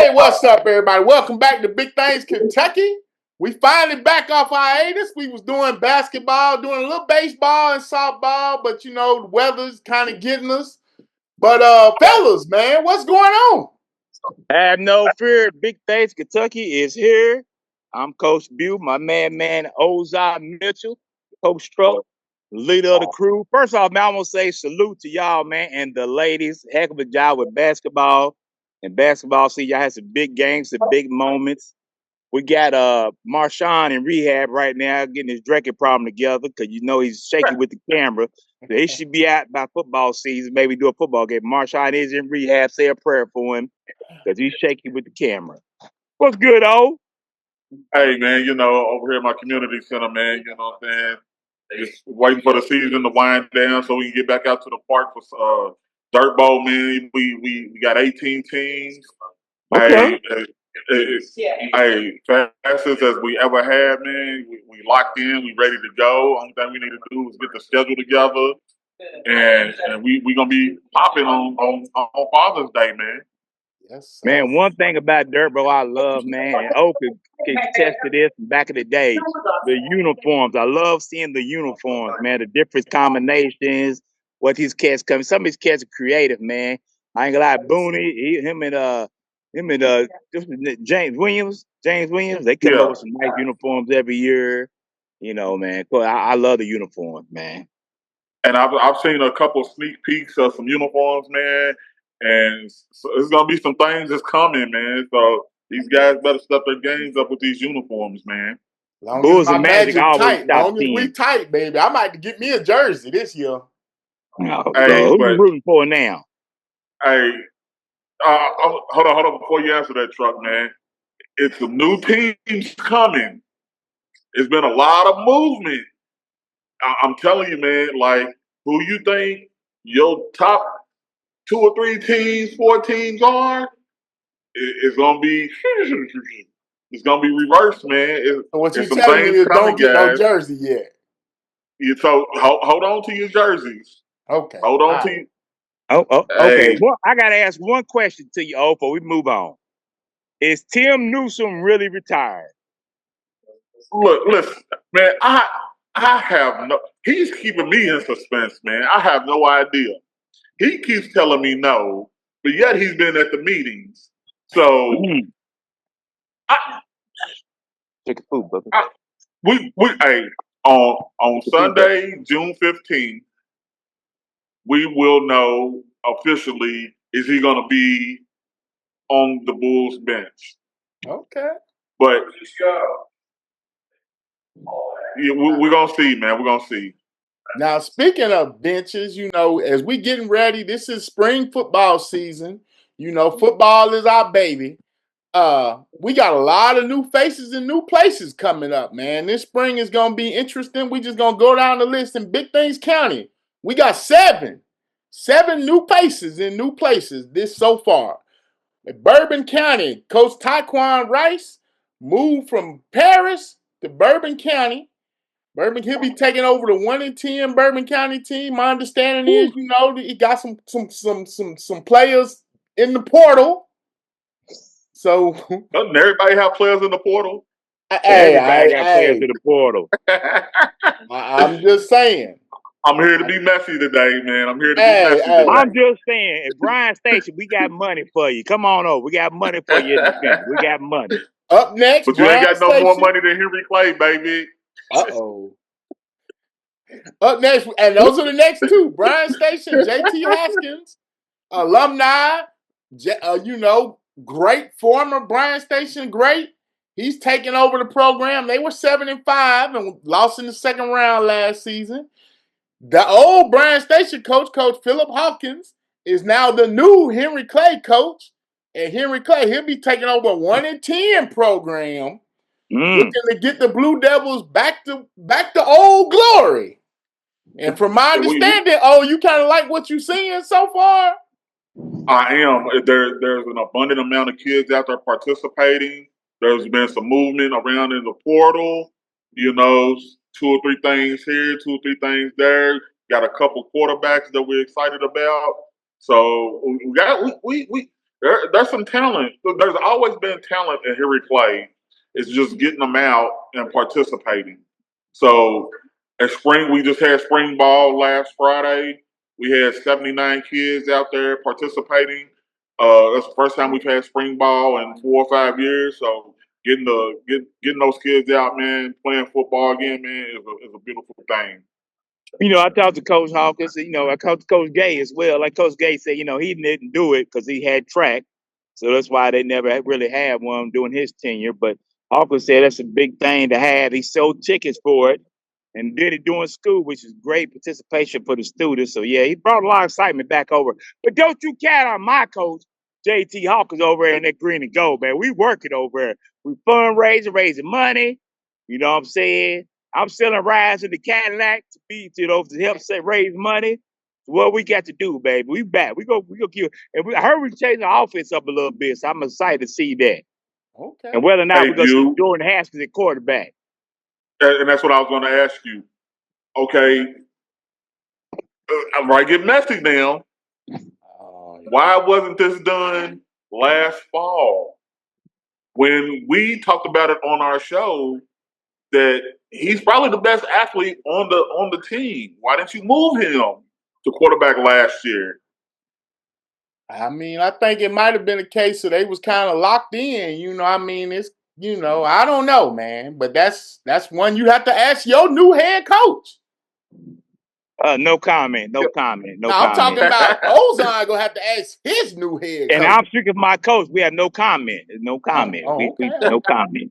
Hey, what's up, everybody? Welcome back to Big Things Kentucky. We finally back off hiatus. We was doing basketball, doing a little baseball and softball, but you know, the weather's kind of getting us. But fellas, man, what's going on? Have no fear. Big Things Kentucky is here. I'm Coach Bew, my man Ozai Mitchell, Coach Truck, leader of the crew. First off, man, I want to say salute to y'all, man, and the ladies. Heck of a job with basketball. And basketball, see, y'all had some big games, some big moments. We got Marshawn in rehab right now, getting his drinking problem together because you know he's shaky with the camera. So he should be out by football season, maybe do a football game. Marshawn is in rehab. Say a prayer for him because he's shaky with the camera. What's good, O? Hey, man, you know, over here at my community center, man, you know what I'm saying? Just waiting for the season to wind down so we can get back out to the park for Dirt Bowl, man. We got 18 teams. Okay. Hey, fastest as we ever had, man. We locked in. We ready to go. Only thing we need to do is get the schedule together. And we going to be popping on Father's Day, man. Yes, man, one thing about Dirt Bowl I love, man, and O can attest to this back in the day, the uniforms. I love seeing the uniforms, man, the different combinations, what these cats come. Some of these cats are creative, man. I ain't gonna lie, Booney, him and James Williams, they come up with some nice uniforms every year. You know, man. I love the uniforms, man. And I've seen a couple of sneak peeks of some uniforms, man. And so it's gonna be some things that's coming, man. So these guys better step their games up with these uniforms, man. Long Bulls as my and Magic always tight, top long as 10. we tight, baby. I might get me a jersey this year. No, Hey, who you rooting for now? Hey, hold on. Before you answer that, Truck, man, it's some new teams coming. It's been a lot of movement. I'm telling you, man. Like, who you think your top 2 or 3 teams, 4 teams are? It's gonna be it's gonna be reversed, man. So what you It's some telling me things is coming, don't get no guys. jersey yet. So hold on to your jerseys. Okay. Hold on to you. Okay. Hey, Well, I gotta ask one question to you, O, before we move on. Is Tim Newsom really retired? look, listen, man. I have no. He's keeping me in suspense, man. I have no idea. He keeps telling me no, but yet he's been at the meetings. So I, Take a food, brother. we hey on Sunday, June 15th, we will know officially is he going to be on the Bulls bench. Okay. But yeah, we're going to see, man. We're going to see. Now, speaking of benches, you know, as we getting ready, this is spring football season. You know, football is our baby. We got a lot of new faces and new places coming up, man. This spring is gonna be interesting. We just gonna go down the list in Big Things County. We got seven new faces in new places this so far. In Bourbon County, Coach Taquan Rice moved from Paris to Bourbon County. He'll be taking over the 1-10 Bourbon County team. My understanding is, you know, he got some players in the portal. So Doesn't everybody have players in the portal? Everybody got players in the portal. I'm just saying. I'm here to be messy today, man. I'm here to be messy today. I'm just saying, at Bryan Station, we got money for you. Come on over. We got money for you in the bench. We got money. Up next, but you ain't got no more money than Henry Clay, baby. Uh-oh. Up next, and those are the next two. Bryan Station, J.T. Haskins, alumni, you know, great former Bryan Station great. He's taking over the program. They were 7-5 and lost in the second round last season. The old Bryan Station coach, Coach Philip Hawkins, is now the new Henry Clay coach. And Henry Clay, he'll be taking over a 1-10 program, looking to get the Blue Devils back to old glory. And from my understanding, you kind of like what you're seeing so far? I am. There's an abundant amount of kids out there participating. There's been some movement around in the portal. You know, 2 or 3 things here, 2 or 3 things there. Got a couple quarterbacks that we're excited about. So we There's some talent. There's always been talent in Henry Clay. It's just getting them out and participating. So at spring, we just had spring ball last Friday. We had 79 kids out there participating. That's the first time we've had spring ball in 4 or 5 years. So getting those kids out, man, playing football again, man, is a beautiful thing. I talked to Coach Hawkins. I talked to Coach Gay as well. Like Coach Gay said, he didn't do it because he had track. So that's why they never really had one during his tenure. But Hawkins said that's a big thing to have. He sold tickets for it and did it during school, which is great participation for the students. So, yeah, he brought a lot of excitement back over. But don't you count on my coach, J.T. Hawkins, over there in that green and gold, man. We working over there. We fundraising, raising money. You know what I'm saying? I'm selling rides in the Cadillac to help raise money. What we got to do, baby. We back. We go give. And I heard we changing the offense up a little bit, so I'm excited to see that. Okay. And whether or not Hey, we're going to see Jordan Haskins at quarterback. And that's what I was going to ask you. Okay, I'm right. Get messy now. Why wasn't this done last fall? When we talked about it on our show, that he's probably the best athlete on the team. Why didn't you move him to quarterback last year? I mean, I think it might have been a case that they was kind of locked in. I mean, it's I don't know, man. But that's one you have to ask your new head coach. No comment. No comment. No now, I'm comment. talking about Ozone gonna have to ask his new head coach. And I'm speaking for my coach. We have no comment. No comment. Okay. No comment.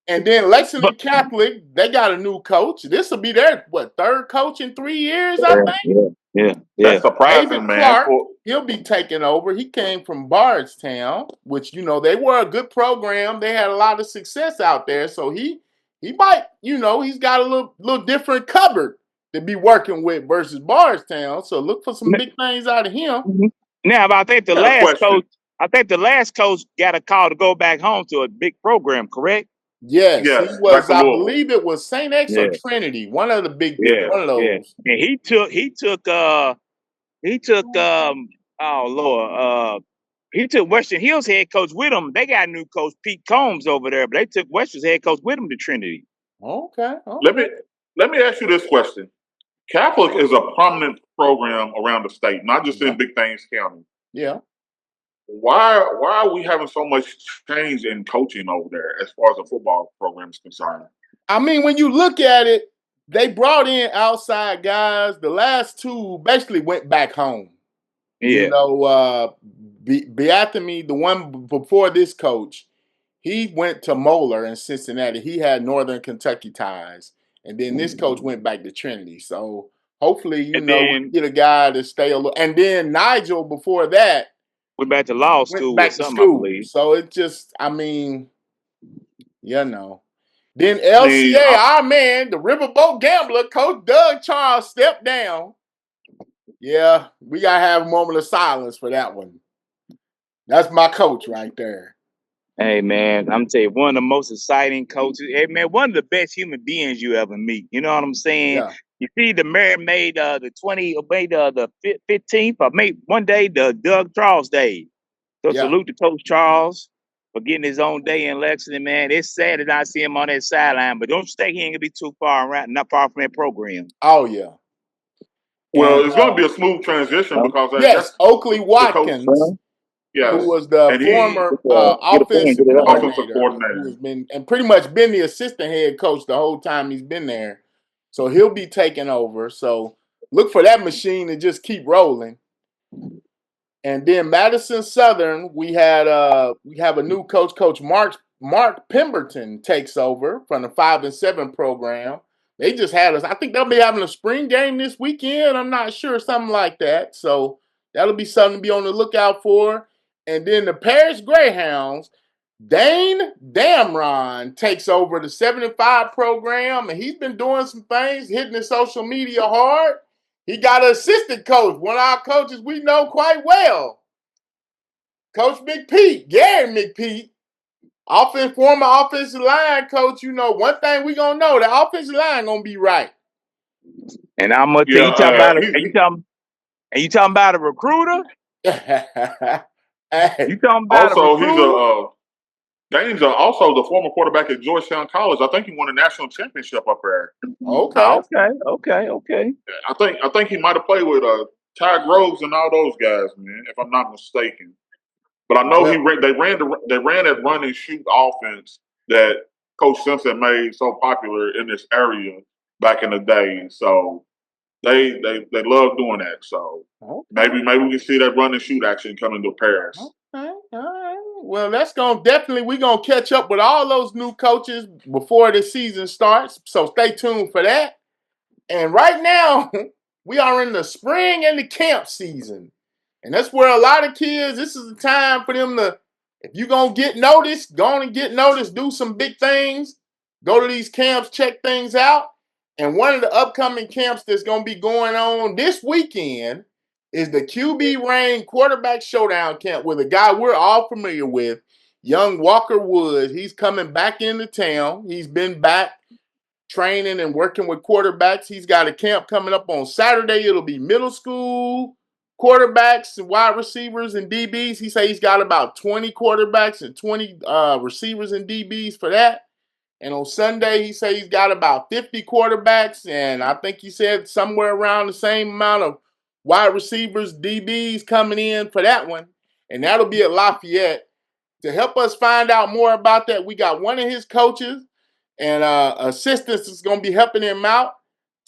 And then Lexington Catholic, they got a new coach. This will be their third coach in 3 years, I think. Yeah. That's surprising, David man. Clark, he'll be taking over. He came from Bardstown, which they were a good program. They had a lot of success out there. So he might, he's got a little different cupboard to be working with versus Bardstown. So look for some big things out of him. Now, but I think the last coach got a call to go back home to a big program, correct? Yes, he was. I believe it was St. X or Trinity, one of the big, one of those. Yeah. And he took Western Hills head coach with him. They got a new coach, Pete Combs, over there, but they took Western's head coach with him to Trinity. Okay. Let me ask you this question. Catholic is a prominent program around the state, not just in Big Things County. Yeah. Why are we having so much change in coaching over there as far as the football program is concerned? I mean, when you look at it, they brought in outside guys. The last two basically went back home. Yeah. Beathamy, the one before this coach, he went to Moeller in Cincinnati. He had Northern Kentucky ties. And then this coach went back to Trinity. So hopefully, we get a guy to stay a little. And then Nigel, before that, went back to law school. Went back to school. So it just, I mean, Then LCA, our man, the Riverboat Gambler, Coach Doug Charles, stepped down. Yeah, we got to have a moment of silence for that one. That's my coach right there. Hey, man, I'm telling you, one of the most exciting coaches. Hey, man, one of the best human beings you ever meet. You know what I'm saying? Yeah. You see, the mayor made the 15th, or made one day the Doug Charles Day. So salute to Coach Charles for getting his own day in Lexington, man. It's sad to not see him on that sideline, but don't think he ain't gonna be too far around, not far from that program. Oh yeah. Well, it's going to be a smooth transition because Oakley Watkins, who was the former offensive coordinator, who's been and pretty much been the assistant head coach the whole time he's been there. So he'll be taking over. So look for that machine to just keep rolling. And then Madison Southern, we have a new coach. Coach Mark Pemberton takes over from the 5 and 7 program. They just had us. I think they'll be having a spring game this weekend. I'm not sure, something like that. So that'll be something to be on the lookout for. And then the Parish Greyhounds, Dane Damron takes over the 75 program, and he's been doing some things, hitting the social media hard. He got an assistant coach, one of our coaches we know quite well, Coach McPete, Gary McPete, former offensive line coach. One thing we gonna know, the offensive line gonna be right. And I'm gonna tell you talking about you talking about a recruiter? Hey, You talking about a Also, he's recruit? Dane's also the former quarterback at Georgetown College. I think he won a national championship up there. okay. Okay. I think he might have played with Ty Groves and all those guys, man, if I'm not mistaken. But I know Well, they ran that run and shoot offense that Coach Simpson made so popular in this area back in the day. So they love doing that. So okay. maybe we can see that run and shoot action coming to Paris. Okay, all right. Well, we're gonna catch up with all those new coaches before the season starts. So stay tuned for that. And right now, we are in the spring and the camp season. And that's where a lot of kids, this is the time for them to, if you're gonna get noticed, go on and get noticed, do some big things, go to these camps, check things out. And one of the upcoming camps that's gonna be going on this weekend is the QBReign Quarterback Showdown Camp with a guy we're all familiar with, young Walker Woods. He's coming back into town. He's been back training and working with quarterbacks. He's got a camp coming up on Saturday. It'll be middle school quarterbacks and wide receivers and DBs. He said he's got about 20 quarterbacks and 20 receivers and DBs for that. And on Sunday, he said he's got about 50 quarterbacks, and I think he said somewhere around the same amount of wide receivers, DBs coming in for that one. And that'll be at Lafayette. To help us find out more about that, we got one of his coaches and assistants is going to be helping him out.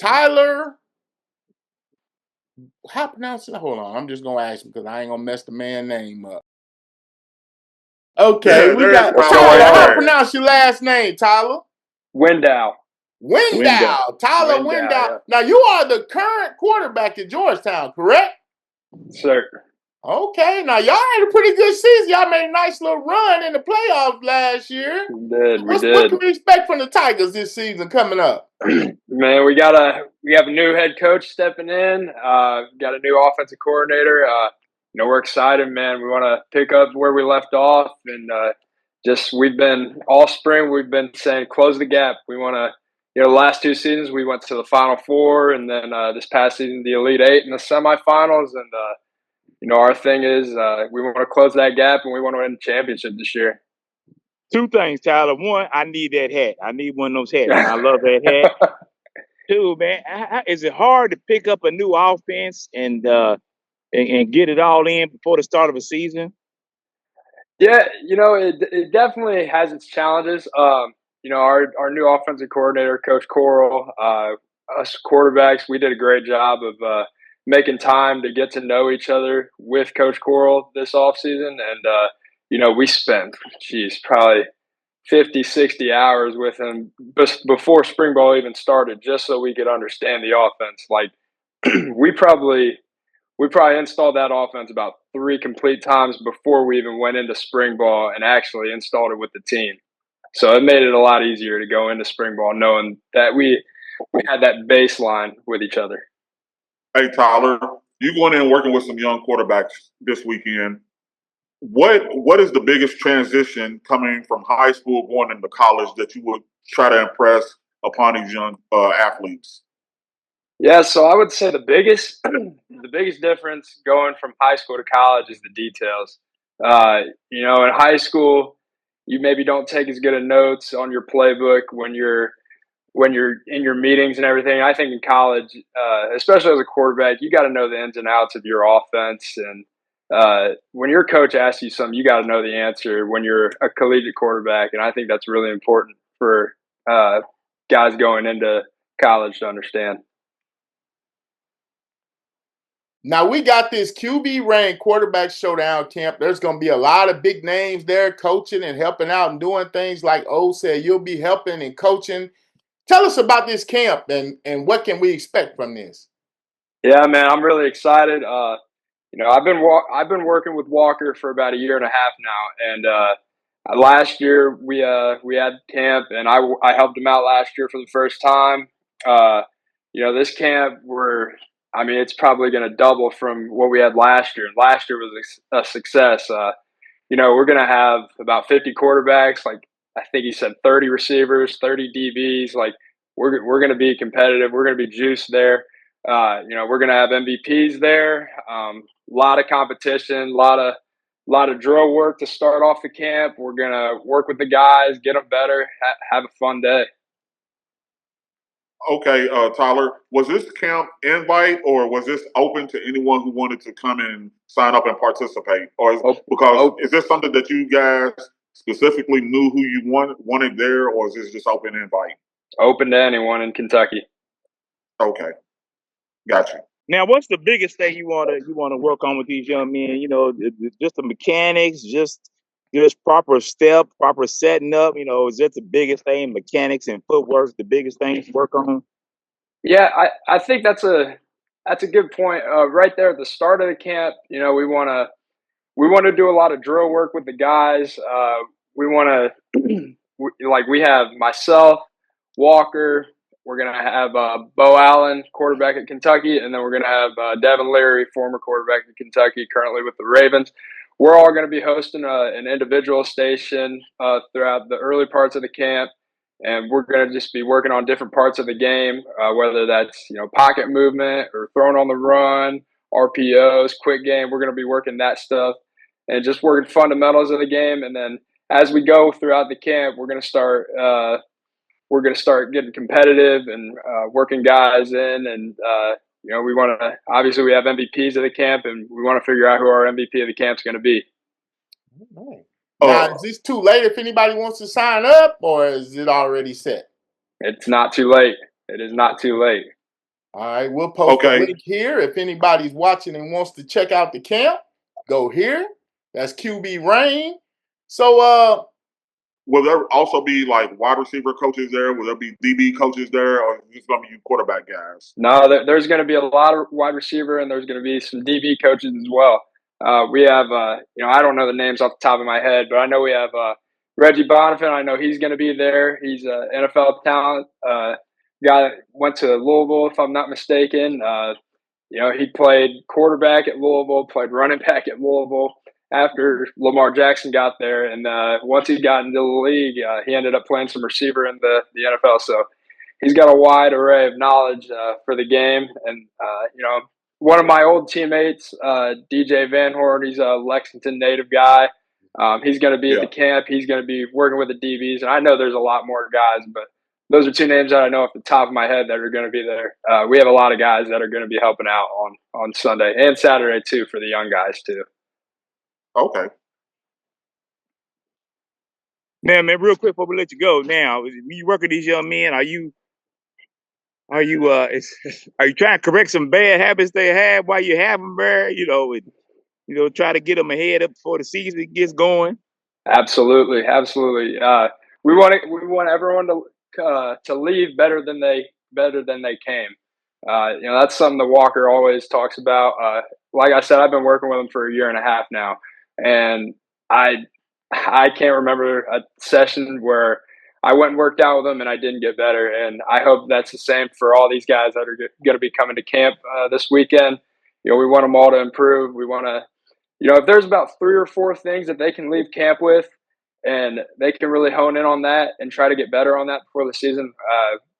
Tlyer, how pronounce it? Hold on, I'm just going to ask him because I ain't going to mess the man's name up. Okay, we There's got my It's Tyler. boy How alright. there. pronounce your last name, Tyler? Windau. Window. Tyler Windau, Windua. yeah. Now, you are the current quarterback at Georgetown, correct? Sir. Okay, now y'all had a pretty good season. Y'all made a nice little run in the playoffs last year. We What did. can we expect from the Tigers this season coming up? Man, we have a new head coach stepping in. Got a new offensive coordinator. We're excited, man. We want to pick up where we left off, and we've been all spring. We've been saying close the gap. We want to. The last two seasons we went to the Final Four, and then this past season the Elite Eight and the semifinals. And our thing is we want to close that gap, and we want to win the championship this year. Two things, Tyler. One, I need that hat. I need one of those hats. I love that hat. Two, man, is it hard to pick up a new offense and get it all in before the start of a season? Yeah, it definitely has its challenges. Our new offensive coordinator, Coach Coral, us quarterbacks, we did a great job of making time to get to know each other with Coach Coral this offseason. And, we spent, probably 50, 60 hours with him before spring ball even started, just so we could understand the offense. Like, we probably installed that offense about 3 complete times before we even went into spring ball and actually installed it with the team. So it made it a lot easier to go into spring ball knowing that we had that baseline with each other. Hey Tyler, you going in and working with some young quarterbacks this weekend. What is the biggest transition coming from high school going into college that you would try to impress upon these young athletes? Yeah, so I would say the biggest difference going from high school to college is the details. In high school, you maybe don't take as good of notes on your playbook when you're in your meetings and everything. I think in college, especially as a quarterback, you got to know the ins and outs of your offense. And when your coach asks you something, you got to know the answer when you're a collegiate quarterback. And I think that's really important for guys going into college to understand. Now we got this QBReign Quarterback Showdown Camp. There's going to be a lot of big names there coaching and helping out and doing things like O said. You'll be helping and coaching. Tell us about this camp and what can we expect from this? Yeah, man, I'm really excited. I've been working with Walker for about a year and a half now, and last year we had camp, and I helped him out last year for the first time. This camp it's probably going to double from what we had last year. And last year was a success. We're going to have about 50 quarterbacks. Like I think he said 30 receivers, 30 DBs. Like we're going to be competitive. We're going to be juiced there. We're going to have MVPs there. A lot of competition, a lot of lot of drill work to start off the camp. We're going to work with the guys, get them better, have a fun day. Okay, Tyler, was this camp invite or was this open to anyone who wanted to come and sign up and participate? Or is this something that you guys specifically knew who you wanted there, or is this just open invite? Open to anyone in Kentucky. Okay, gotcha. Now, what's the biggest thing you want to work on with these young men? You know, just the mechanics, just proper step, proper setting up. You know, is that the biggest thing? Mechanics and footwork, the biggest thing to work on. Yeah, I think that's a good point. Right there at the start of the camp, you know, we want to do a lot of drill work with the guys. We want to we have myself, Walker. We're gonna have Bo Allen, quarterback at Kentucky, and then we're gonna have Devin Leary, former quarterback at Kentucky, currently with the Ravens. We're all going to be hosting an individual station throughout the early parts of the camp. And we're going to just be working on different parts of the game, whether that's, you know, pocket movement or throwing on the run, RPOs, quick game. We're going to be working that stuff and just working fundamentals of the game. And then as we go throughout the camp, we're going to start getting competitive and working guys in. And you know, we want to obviously we have MVPs of the camp, and we want to figure out who our MVP of the camp is going to be. Now, is this too late if anybody wants to sign up, or is it already set? It's not too late. It is not too late. All right, we'll post a link here. If anybody's watching and wants to check out the camp, go here. That's QBReign. So, will there also be like wide receiver coaches there? Will there be DB coaches there, or is it going to be quarterback guys? No, there's going to be a lot of wide receiver, and there's going to be some DB coaches as well. We have, you know, I don't know the names off the top of my head, but I know we have Reggie Bonifant. I know he's going to be there. He's an NFL talent guy that went to Louisville, if I'm not mistaken. You know, he played quarterback at Louisville, played running back at Louisville after Lamar Jackson got there. And once he got into the league, he ended up playing some receiver in the NFL. So he's got a wide array of knowledge for the game. And, you know, one of my old teammates, DJ Van Horn, he's a Lexington native guy. He's going to be at the camp. He's going to be working with the DBs. And I know there's a lot more guys, but those are two names that I know off the top of my head that are going to be there. We have a lot of guys that are going to be helping out on Sunday and Saturday, too, for the young guys, too. Okay. Now, man, real quick before we let you go, now, when you work with these young men, are you trying to correct some bad habits they have while you have them there? You know, try to get them ahead up before the season gets going. Absolutely. We want everyone to leave better than they came. You know, that's something that Walker always talks about. Like I said, I've been working with him for a year and a half now, and I can't remember a session where I went and worked out with him and I didn't get better. And I hope that's the same for all these guys that are going to be coming to camp this weekend. You know, we want them all to improve. We want to, you know, if there's about 3 or 4 things that they can leave camp with and they can really hone in on that and try to get better on that before the season,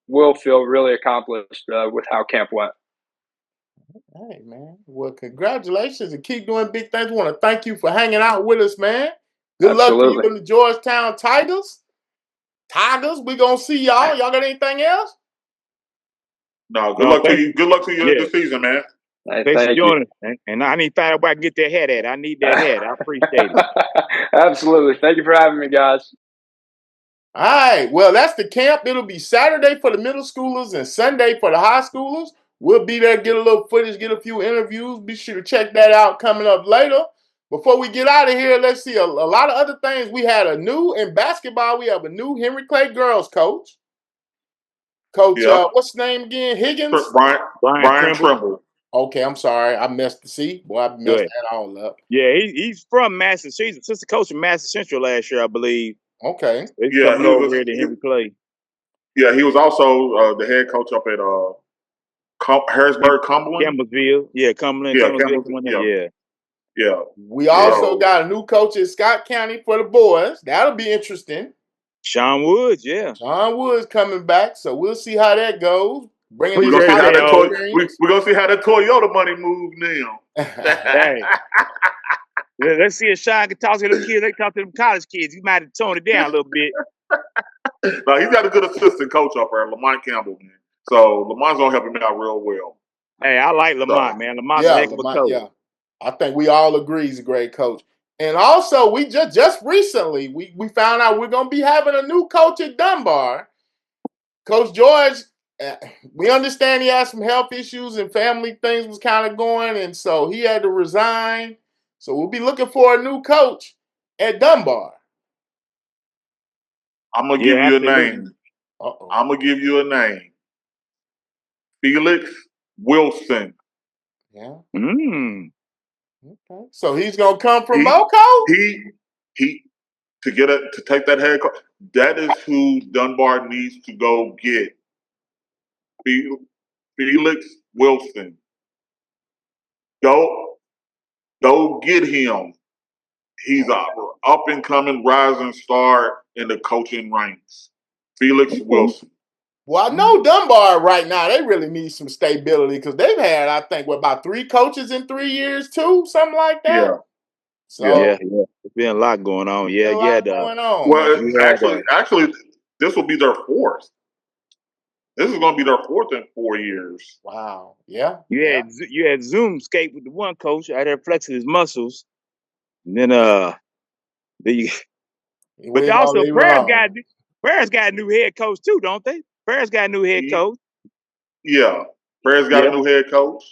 we'll feel really accomplished with how camp went. Hey, man. Well, congratulations and keep doing big things. I want to thank you for hanging out with us, man. Good luck to you in the Georgetown Tigers. We're going to see y'all. Y'all got anything else? No, good luck to you. Good luck to you this season, man. Thanks for joining. And I need to find out where I can get that hat at. I need that hat. I appreciate it. Absolutely. Thank you for having me, guys. All right. Well, that's the camp. It'll be Saturday for the middle schoolers and Sunday for the high schoolers. We'll be there, get a little footage, get a few interviews. Be sure to check that out coming up later. Before we get out of here, let's see a lot of other things. We had in basketball, we have a new Henry Clay girls coach. Coach, what's his name again? Higgins? Brian Trimble. Okay, I'm sorry. I messed that all up. Yeah, he's from Massachusetts. He's the coach of Mass Central last year, I believe. Okay. He was here to Henry Clay. Yeah, he was also the head coach up at Harrisburg, Cumberland. Campbellsville. Yeah, Cumberland. Yeah. We also got a new coach in Scott County for the boys. That'll be interesting. Sean Woods, yeah. Sean Woods coming back, so we'll see how that goes. We're gonna see how that Toyota money moves now. Hey. Let's see if Sean can talk to them kids. They talk to them college kids. He might have toned it down a little bit. No, he's got a good assistant coach up there, Lamont Campbell, man. So Lamont's gonna help him out real well. Hey, I like Lamont, man. Lamont's a heck of a coach. Yeah. I think we all agree he's a great coach. And also, we just recently we found out we're gonna be having a new coach at Dunbar. Coach George, we understand he had some health issues and family things was kind of going, and so he had to resign. So we'll be looking for a new coach at Dunbar. I'm gonna give you a name. I'm gonna give you a name. Felix Wilson. Yeah. Okay. So he's gonna come from Moco? He to take that head coach. That is who Dunbar needs to go get. Felix Wilson. Go get him. He's a up and coming rising star in the coaching ranks. Felix Wilson. Well, I know Dunbar right now, they really need some stability because they've had, I think, about 3 coaches in 3 years too, something like that. Yeah. So yeah. There's been a lot going on. Yeah, going on. Well, actually, this will be their 4th. This is going to be their 4th in 4 years. Wow. Yeah. You had Zoom skate with the one coach out there flexing his muscles, and then but also Praire's got a new head coach too, don't they? Praire's got a new head coach. Yeah, Praire's got a new head coach.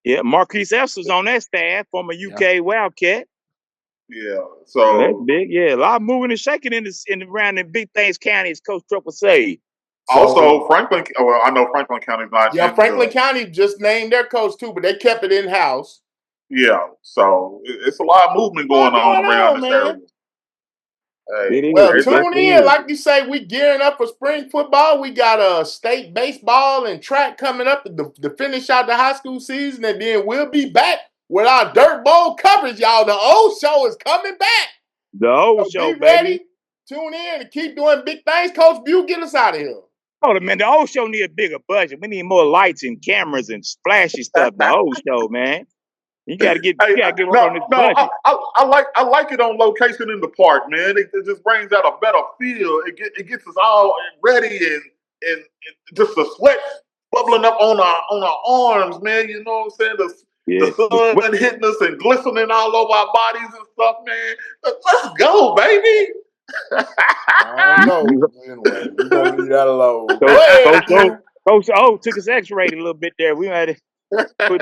Yeah, Marquise Epps on that staff, former UK Wildcat. Yeah, so that's big. Yeah, a lot of moving and shaking around in Big Things County, as Coach Trupp would say. Also, Franklin. Well, I know Franklin County's not. Yeah, Franklin County just named their coach too, but they kept it in house. Yeah, so it's a lot of movement going on around this area. Hey, well, tune in. Like you say, we gearing up for spring football. We got a state baseball and track coming up to finish out the high school season, and then we'll be back with our Dirt Bowl coverage, y'all. The old show is coming back. The old show, be ready. Baby. Tune in and keep doing big things. Coach Bew, get us out of here. Oh, man, the old show need a bigger budget. We need more lights and cameras and splashy stuff. The old show, man. You gotta get work on this budget. I like it on location in the park, man. It just brings out a better feel. It gets us all ready and just the sweat bubbling up on our arms, man. You know what I'm saying? The sun hitting us and glistening all over our bodies and stuff, man. Let's go, baby. I don't know. Anyway, we're gonna leave that alone. Coach O took his X-ray a little bit there. We had to put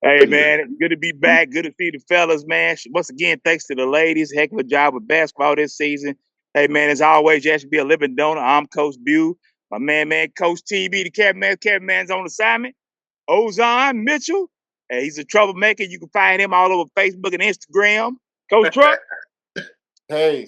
Hey, man, good to be back. Good to see the fellas, man. Once again, thanks to the ladies. Heck of a job with basketball this season. Hey, man, as always, you have to be a living donor. I'm Coach Bew. My man, Coach TB, the cameraman's on assignment. Ozon Mitchell. Hey, he's a troublemaker. You can find him all over Facebook and Instagram. Coach Truck. Hey.